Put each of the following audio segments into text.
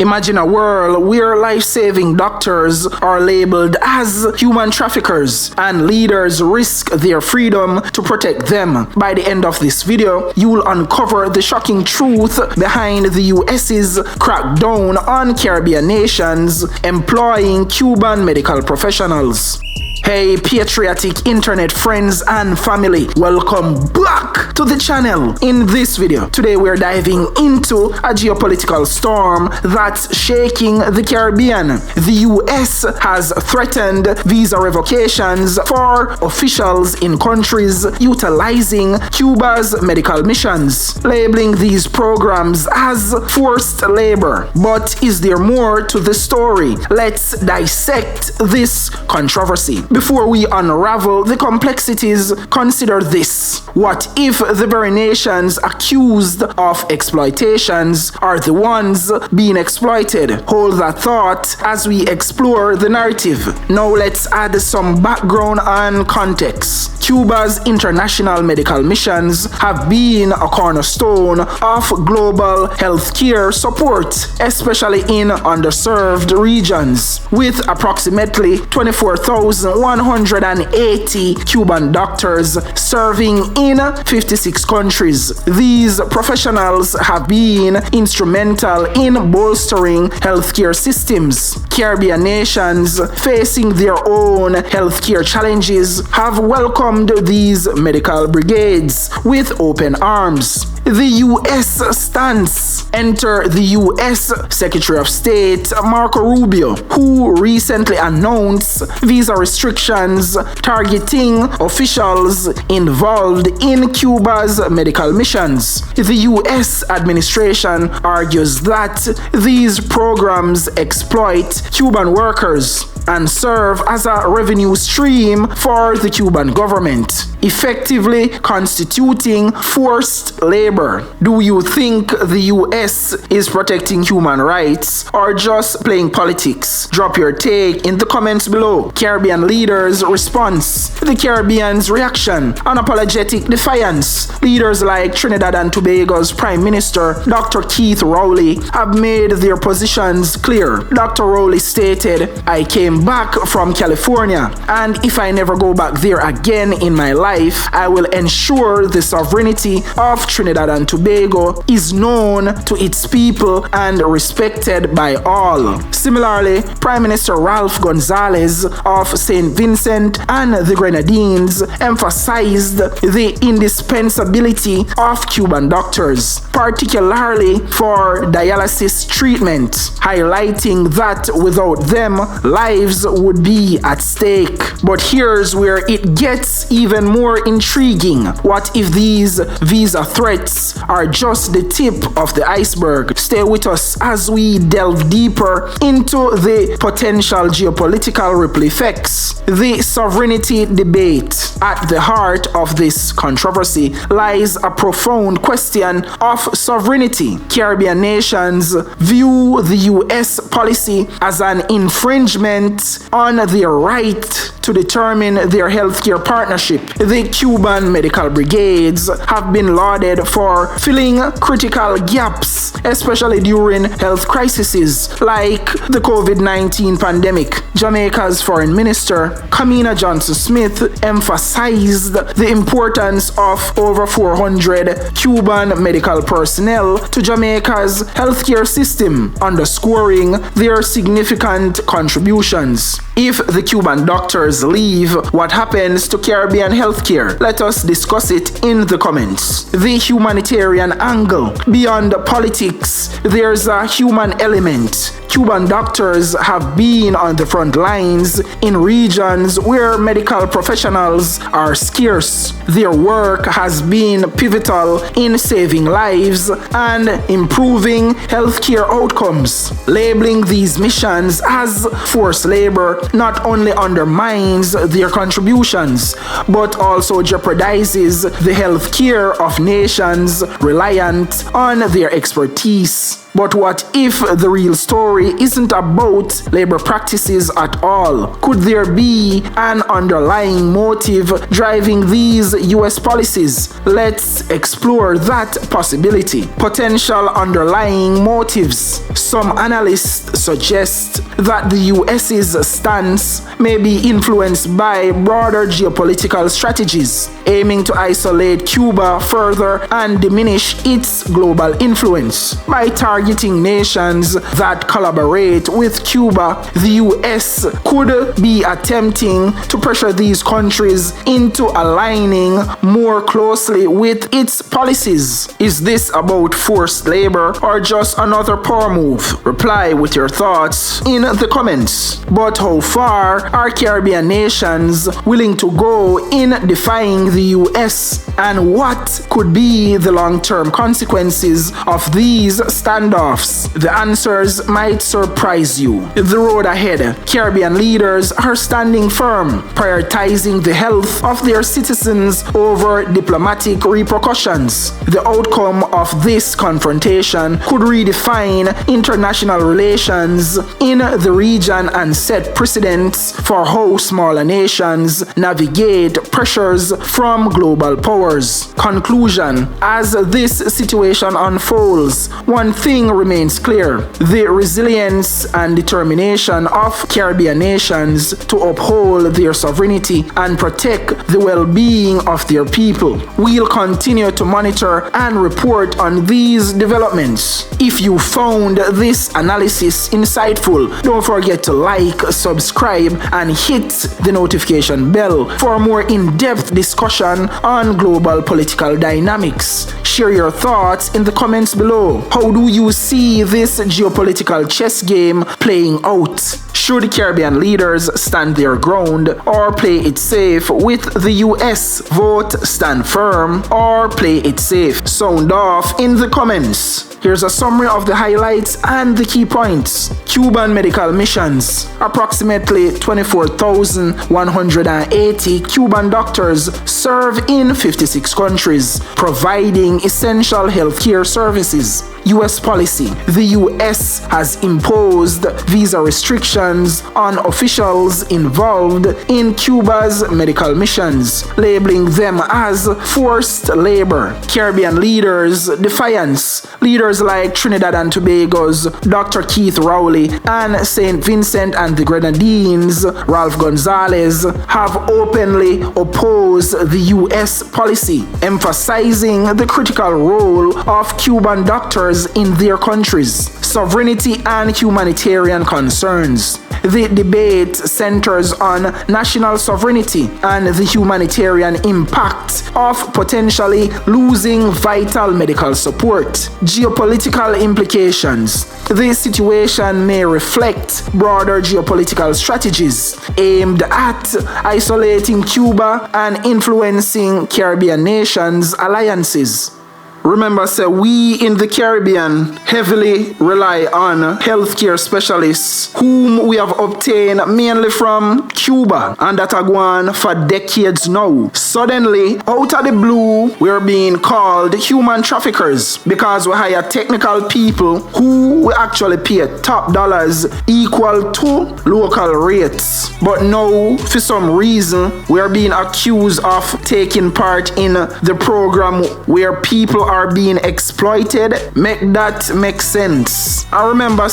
Imagine a world where life-saving doctors are labeled as human traffickers and leaders risk their freedom to protect them. By the end of this video, you will uncover the shocking truth behind the US's crackdown on Caribbean nations employing Cuban medical professionals. Hey patriotic internet friends and family, welcome back to the channel. In this video, today we're diving into a geopolitical storm that's shaking the Caribbean. The US has threatened visa revocations for officials in countries utilizing Cuba's medical missions, labeling these programs as forced labor. But is there more to the story? Let's dissect this controversy. Before we unravel the complexities, consider this. What if the very nations accused of exploitations are the ones being exploited? Hold that thought as we explore the narrative. Now let's add some background and context. Cuba's international medical missions have been a cornerstone of global healthcare support, especially in underserved regions, with approximately 24,180 Cuban doctors serving in 56 countries. These professionals have been instrumental in bolstering healthcare systems. Caribbean nations facing their own healthcare challenges have welcomed these medical brigades with open arms. The U.S. stance. Enter the U.S. Secretary of State Marco Rubio, who recently announced visa restrictions targeting officials involved in Cuba's medical missions. The U.S. administration argues that these programs exploit Cuban workers and serve as a revenue stream for the Cuban government, effectively constituting forced labor. Do you think the US is protecting human rights or just playing politics? Drop your take in the comments below. Caribbean leaders' response. The Caribbean's reaction. Unapologetic defiance. Leaders like Trinidad and Tobago's Prime Minister, Dr. Keith Rowley, have made their positions clear. Dr. Rowley stated, "I came back from California, and if I never go back there again in my life, I will ensure the sovereignty of Trinidad and Tobago is known to its people and respected by all." Similarly, Prime Minister Ralph Gonsalves of St. Vincent and the Grenadines emphasized the indispensability of Cuban doctors, particularly for dialysis treatment, highlighting that without them, lives would be at stake. But here's where it gets even more intriguing. What if these visa threats are just the tip of the iceberg? Stay with us as we delve deeper into the potential geopolitical ripple effects. The sovereignty debate. At the heart of this controversy lies a profound question of sovereignty. Caribbean nations view the US policy as an infringement on their right to determine their healthcare partnership. The Cuban medical brigades have been lauded for filling critical gaps, especially during health crises like the COVID-19 pandemic. Jamaica's Foreign Minister, Kamina Johnson-Smith, emphasized the importance of over 400 Cuban medical personnel to Jamaica's healthcare system, underscoring their significant contributions. If the Cuban doctors leave, what happens to Caribbean healthcare? Let us discuss it in the comments. The humanitarian angle. Beyond politics, there's a human element. Cuban doctors have been on the front lines in regions where medical professionals are scarce. Their work has been pivotal in saving lives and improving healthcare outcomes. Labeling these missions as forced labor not only undermines their contributions, but also jeopardizes the healthcare of nations reliant on their expertise. But what if the real story isn't about labor practices at all? Could there be an underlying motive driving these US policies? Let's explore that possibility. Potential underlying motives. Some analysts suggest that the US's stance may be influenced by broader geopolitical strategies, aiming to isolate Cuba further and diminish its global influence. By targeting nations that collaborate with Cuba, the US could be attempting to pressure these countries into aligning more closely with its policies. Is this about forced labor or just another power move? Reply with your thoughts in the comments. But how far are Caribbean nations willing to go in defying the US? And what could be the long-term consequences of these standoffs? The answers might surprise you. The road ahead. Caribbean leaders are standing firm, prioritizing the health of their citizens over diplomatic repercussions. The outcome of this confrontation could redefine international relations in the region and set precedents for how smaller nations navigate pressures from global powers. Conclusion. As this situation unfolds, one thing remains clear: the resilience and determination of Caribbean nations to uphold their sovereignty and protect the well-being of their people. We'll continue to monitor and report on these developments. If you found this analysis insightful, don't forget to like, subscribe, and hit the notification bell for more in-depth discussion on global political dynamics. Share your thoughts in the comments below. How do you see this geopolitical chess game playing out? Should Caribbean leaders stand their ground or play it safe with the US? Vote stand firm or play it safe. Sound off in the comments. Here's a summary of the highlights and the key points. Cuban medical missions. Approximately 24,180 Cuban doctors serve in 56 countries, providing essential healthcare services. US policy. The US has imposed visa restrictions on officials involved in Cuba's medical missions, labeling them as forced labor. Caribbean leaders' defiance. Leaders like Trinidad and Tobago's Dr. Keith Rowley and St. Vincent and the Grenadines' Ralph Gonsalves have openly opposed the US policy, emphasizing the critical role of Cuban doctors in their countries, sovereignty and humanitarian concerns. The debate centers on national sovereignty and the humanitarian impact of potentially losing vital medical support. Geopolitical implications. The situation may reflect broader geopolitical strategies aimed at isolating Cuba and influencing Caribbean nations' alliances. Remember, we in the Caribbean heavily rely on healthcare specialists whom we have obtained mainly from Cuba, and that are going for decades now. Suddenly, out of the blue, we're being called human traffickers because we hire technical people who we actually pay top dollars equal to local rates. But now, for some reason, we're being accused of taking part in the program where people are being exploited. Make that make sense. I remember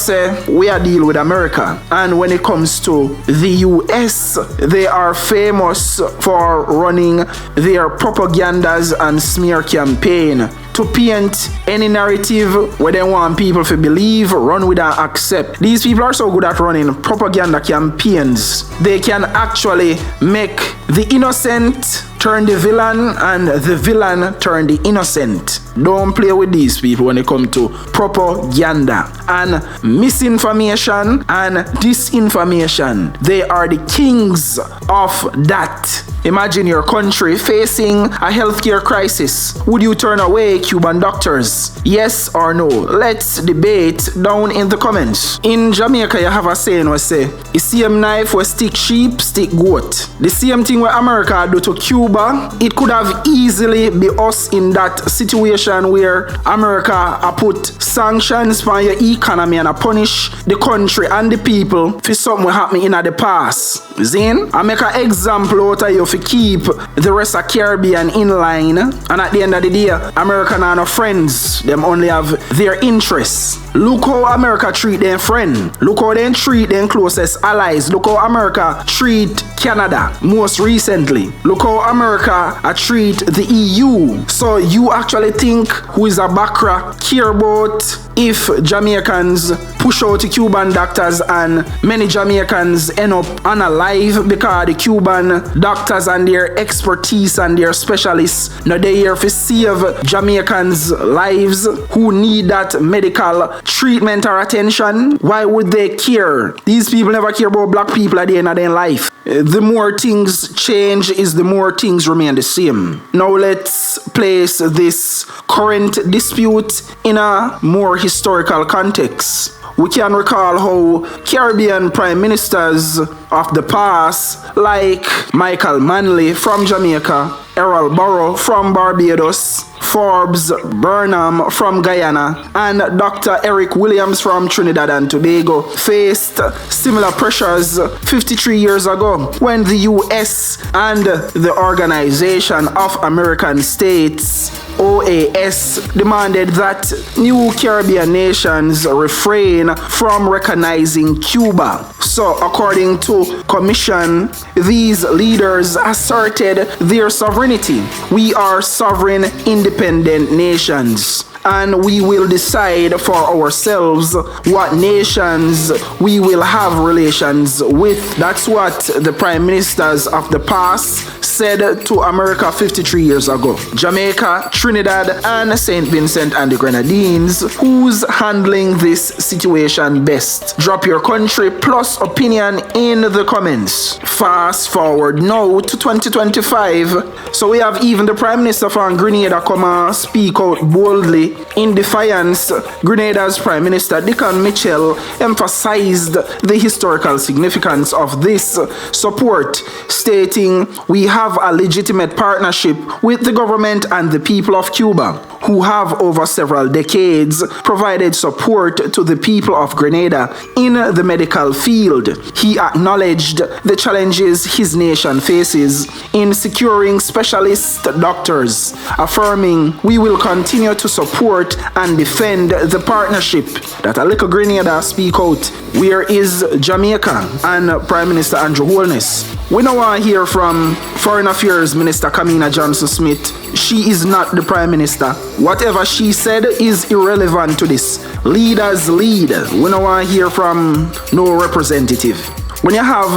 we are deal with America, and when it comes to the US, they are famous for running their propagandas and smear campaign to paint any narrative where they want people to believe, run with, and accept. These people are so good at running propaganda campaigns. They can actually make the innocent turn the villain and the villain turn the innocent. Don't play with these people when it comes to propaganda and misinformation and disinformation. They are the kings of that. Imagine your country facing a healthcare crisis. Would you turn away Cuban doctors? Yes or no? Let's debate down in the comments. In Jamaica, you have a saying where say, the same knife where stick sheep, stick goat. The same thing where America do to Cuba, it could have easily be us in that situation where America put sanctions on your economy and punish the country and the people for something happening in the past. Zin, I make an example out of you to keep the rest of Caribbean in line, and at the end of the day, America are no friends. Them only have their interests. Look how America treat their friend. Look how they treat their closest allies. Look how America treat Canada most recently. Look how America treat the EU. So you actually think who is a Bakra care about if Jamaicans push out the Cuban doctors and many Jamaicans end up unalive because the Cuban doctors and their expertise and their specialists now they here to save Jamaicans' lives who need that medical treatment or attention? Why would they care? These people never care about black people at the end of their life. The more things change is the more things remain the same. Now let's place this current dispute in a more historical context. We can recall how Caribbean prime ministers of the past, like Michael Manley from Jamaica, Errol Barrow from Barbados, Forbes Burnham from Guyana, and Dr. Eric Williams from Trinidad and Tobago faced similar pressures 53 years ago when the US and the Organization of American States, OAS, demanded that new Caribbean nations refrain from recognizing Cuba. So, according to Commission, these leaders asserted their sovereignty. We are sovereign, independent nations, and we will decide for ourselves what nations we will have relations with. That's what the prime ministers of the past said to America 53 years ago. Jamaica, Trinidad, and St. Vincent and the Grenadines, who's handling this situation best? Drop your country plus opinion in the comments. Fast forward now to 2025. So we have even the Prime Minister from Grenada come and speak out boldly. In defiance, Grenada's Prime Minister Dickon Mitchell emphasized the historical significance of this support, stating, "We have a legitimate partnership with the government and the people of Cuba, who have over several decades provided support to the people of Grenada in the medical field." He acknowledged the challenges his nation faces in securing specialist doctors, affirming, "We will continue to support and defend the partnership." That a little Grenada speak out. Where is Jamaica and Prime Minister Andrew Holness? We now want to hear from Foreign Affairs Minister Kamina Johnson-Smith. She is not the Prime Minister. Whatever she said is irrelevant to this. Leaders lead. We now want to hear from no representative. When you have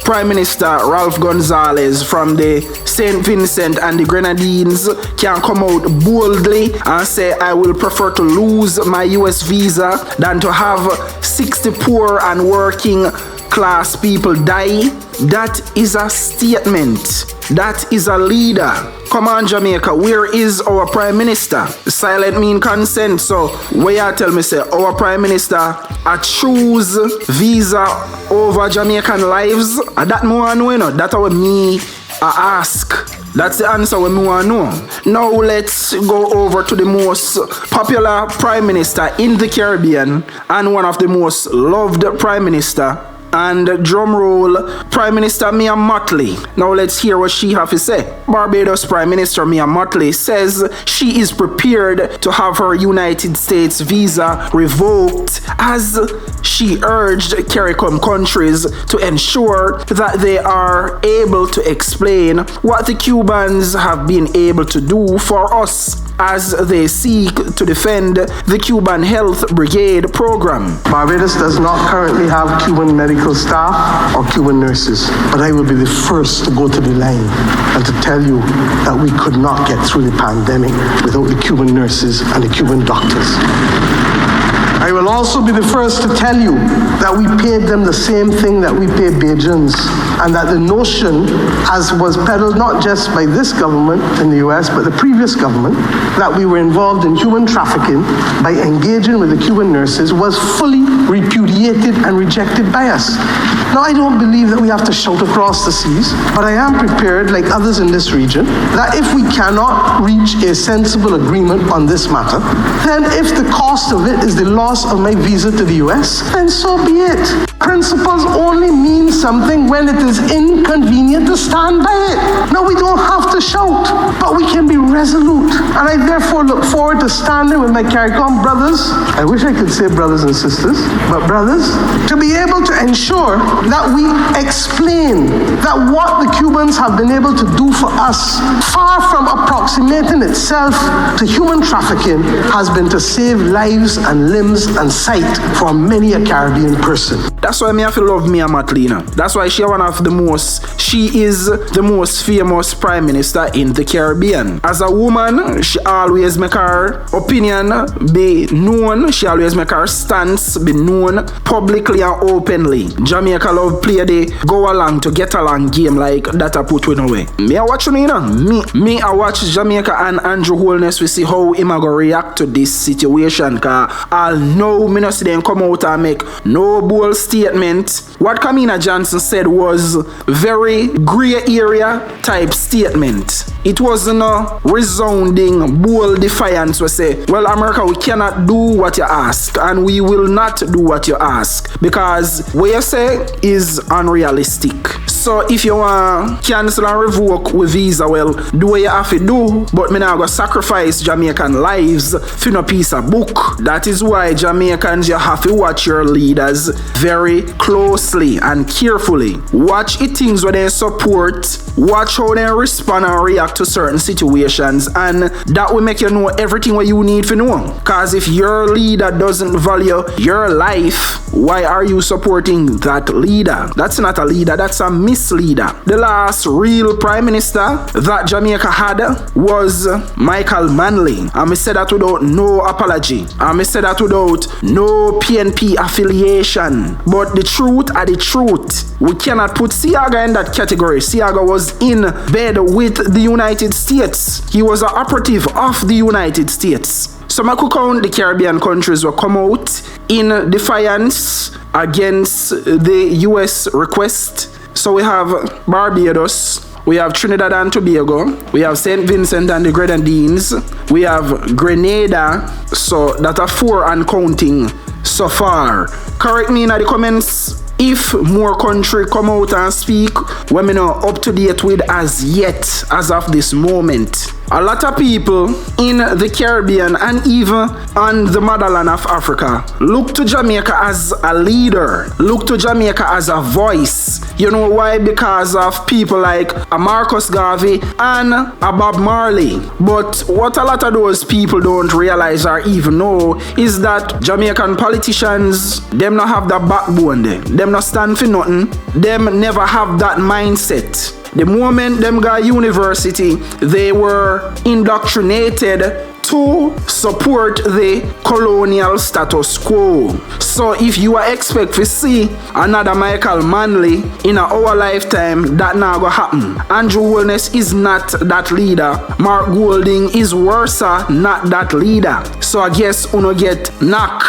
Prime Minister Ralph Gonsalves from the St. Vincent and the Grenadines can come out boldly and say, "I will prefer to lose my US visa than to have 60 poor and working class people die," that is a statement. That is a leader. Come on, Jamaica, where is our Prime Minister? Silent mean consent, so where you tell me say our Prime Minister choose visa over Jamaican lives? That me want know, you know. That's what me ask. That's the answer we want to know. Now let's go over to the most popular Prime Minister in the Caribbean and one of the most loved Prime Minister. And drum roll, Prime Minister Mia Mottley. Now let's hear what she have to say. Barbados Prime Minister Mia Mottley says she is prepared to have her United States visa revoked, as she urged CARICOM countries to ensure that they are able to explain what the Cubans have been able to do for us as they seek to defend the Cuban Health Brigade program. Barbados does not currently have Cuban medical staff or Cuban nurses, but I will be the first to go to the line and to tell you that we could not get through the pandemic without the Cuban nurses and the Cuban doctors. I will also be the first to tell you that we paid them the same thing that we pay Bajans and that the notion, as was peddled not just by this government in the US, but the previous government, that we were involved in human trafficking by engaging with the Cuban nurses was fully repudiated and rejected by us. Now, I don't believe that we have to shout across the seas, but I am prepared, like others in this region, that if we cannot reach a sensible agreement on this matter, then if the cost of it is the loss of my visa to the US, then so be it. Principles only mean something when it is inconvenient to stand by it. Now, we don't have to shout, but we can be resolute. And I therefore look forward to standing with my CARICOM brothers, I wish I could say brothers and sisters, but brothers, to be able to ensure that we explain that what the Cubans have been able to do for us, far from approximating itself to human trafficking, has been to save lives and limbs and sight for many a Caribbean person. That's why I feel love Mia Mottley. That's why she is the most famous prime minister in the Caribbean. As a woman, she always make her opinion be known. She always make her stance be known publicly and openly. Jamaica love play the go along to get along game like that I put away. Me I watch Me I watch Jamaica and Andrew Holness. We see how him go react to this situation. Cause I'll know me not see them come out and make no bold statement. What Kamina Johnson said was very gray area type statement. It wasn't a resounding bold defiance. We say, well, America, we cannot do what you ask, and we will not do what you ask, because what you say is unrealistic. So if you want cancel and revoke with visa, well, do what you have to do, but me not go sacrifice Jamaican lives for no piece of book. That is why Jamaicans, you have to watch your leaders very closely and carefully. Watch the things where they support, watch how they respond and react to certain situations, and that will make you know everything what you need to know. Because if your leader doesn't value your life, why are you supporting that leader? That's not a leader, that's a misleader. The last real prime minister that Jamaica had was Michael Manley. And I said that without no apology. And I said that without no PNP affiliation. But the truth are the truth. We cannot put Siaga in that category. Siaga was in bed with the United States. He was an operative of the United States. So I could count the Caribbean countries will come out in defiance against the US request. So we have Barbados, we have Trinidad and Tobago, we have St. Vincent and the Grenadines, we have Grenada, so that are 4 and counting so far. Correct me in the comments if more country come out and speak when me not up to date with as yet, as of this moment. A lot of people in the Caribbean and even on the motherland of Africa look to Jamaica as a leader, look to Jamaica as a voice. You know why? Because of people like a Marcus Garvey and a Bob Marley. But what a lot of those people don't realize or even know is that Jamaican politicians, them not have that backbone there. Them not stand for nothing. Them never have that mindset. The moment them got university, they were indoctrinated to support the colonial status quo. So if you are expect to see another Michael Manley in our lifetime, that not gonna happen. Andrew Holness is not that leader. Mark Golding is worse, not that leader. So I guess uno get knock.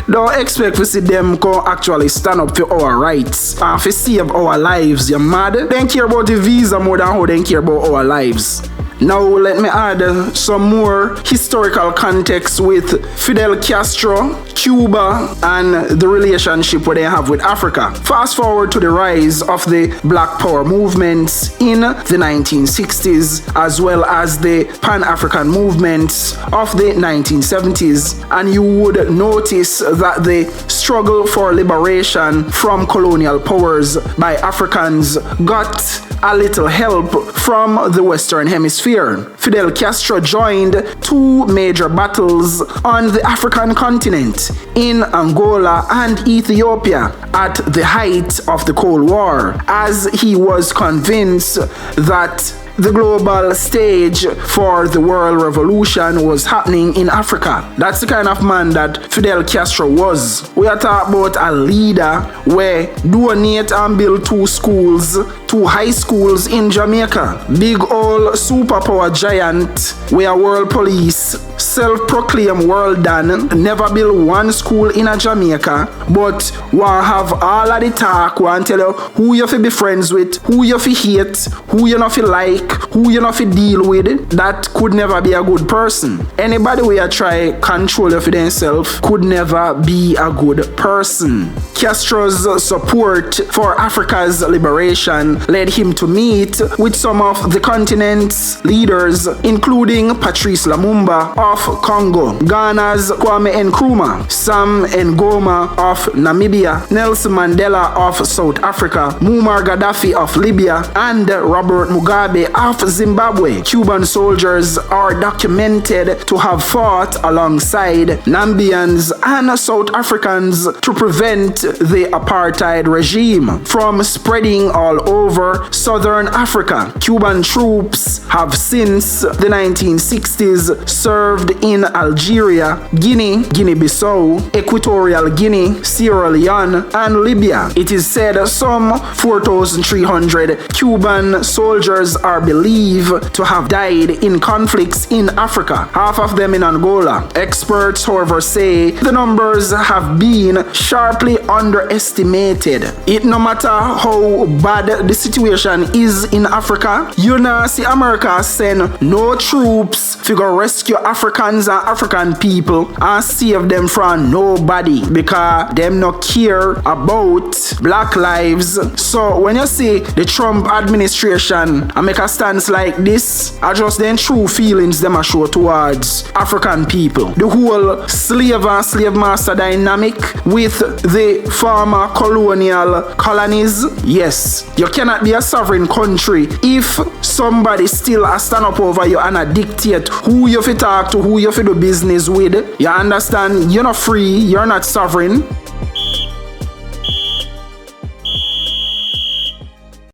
Don't expect to see them go actually stand up for our rights and for save our lives. You mad? They care about the visa more than how they care about our lives. Now let me add some more historical context with Fidel Castro, Cuba, and the relationship what they have with Africa. Fast forward to the rise of the Black Power movements in the 1960s, as well as the Pan-African movements of the 1970s, and you would notice that the struggle for liberation from colonial powers by Africans got a little help from the Western Hemisphere. Fidel Castro joined 2 major battles on the African continent in Angola and Ethiopia at the height of the Cold War, as he was convinced that the global stage for the world revolution was happening in Africa. That's the kind of man that Fidel Castro was. We are talking about a leader where donate and build 2 schools, 2 high schools in Jamaica. Big old superpower giant where world police, self-proclaimed world done, never build 1 school in a Jamaica, but want have all of the talk, want tell you who you fi be friends with, who you fi hate, who you not fi like, who you not fi deal with. That could never be a good person. Anybody who try control you for themselves could never be a good person. Castro's support for Africa's liberation led him to meet with some of the continent's leaders, including Patrice Lumumba of Congo, Ghana's Kwame Nkrumah, Sam Ngoma of Namibia, Nelson Mandela of South Africa, Muammar Gaddafi of Libya, and Robert Mugabe of Zimbabwe. Cuban soldiers are documented to have fought alongside Namibians and South Africans to prevent the apartheid regime from spreading all over southern Africa. Cuban troops have since the 1960s served in Algeria, Guinea, Guinea-Bissau, Equatorial Guinea, Sierra Leone, and Libya. It is said some 4,300 Cuban soldiers are believed to have died in conflicts in Africa, half of them in Angola. Experts, however, say the numbers have been sharply underestimated. It no matter how bad the situation is in Africa, you know, see America send no troops to go rescue Africans and African people and save them from nobody because them no care about black lives. So when you see the Trump administration make a stance like this, are just then true feelings them are show towards African people. The whole slave and slave master dynamic with the former colonial colonies. Yes, you cannot be a sovereign country if somebody still a stand up over you and a dictate who you fi talk to, who you fi do business with. You understand? You're not free, you're not sovereign.